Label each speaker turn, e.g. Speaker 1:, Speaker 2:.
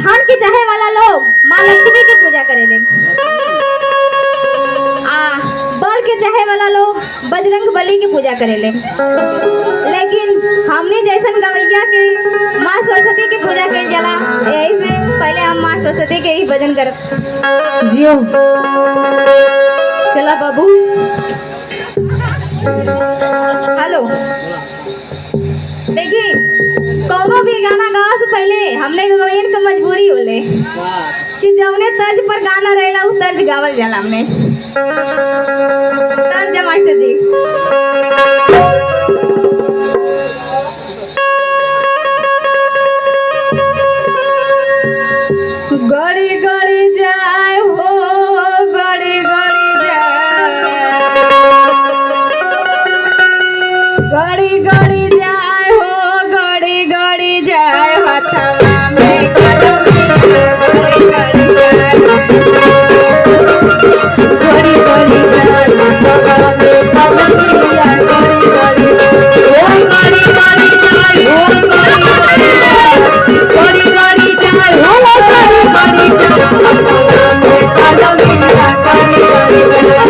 Speaker 1: धान के चाहे वाला लोग माँ लक्ष्मी की पूजा करेले। बल के चाहे वाला लोग बजरंग बली की पूजा करेले। लेकिन हमने जैसन गवैया के माँ सरस्वती की पूजा कई जाला, यही से पहले हम माँ सरस्वती के ही भजन कर जियो। चला बाबू। हेलो, देखिए कौनो भी गाना गावा से पहले हमने गवैयन के मजबूरी होले कि जौने तर्ज पर गाना रहेला उ तर्ज गावल जाला। हमने तर्ज मास्टर जी। गड़ी गड़ी जाए हो, गड़ी गड़ी जाए, गड़ी गड़ी जाए हो, गड़ी गड़ी जाए हथवा में कलम गड़ी गड़ी जाए, गड़ी गड़ी जाए हथवा में कलम गड़ी गड़ी ओ गड़ी गड़ी जाए हो, गड़ी गड़ी जाए, गड़ी गड़ी जाए हो, गड़ी गड़ी जाए हथवा में कलम गड़ी गड़ी जाए।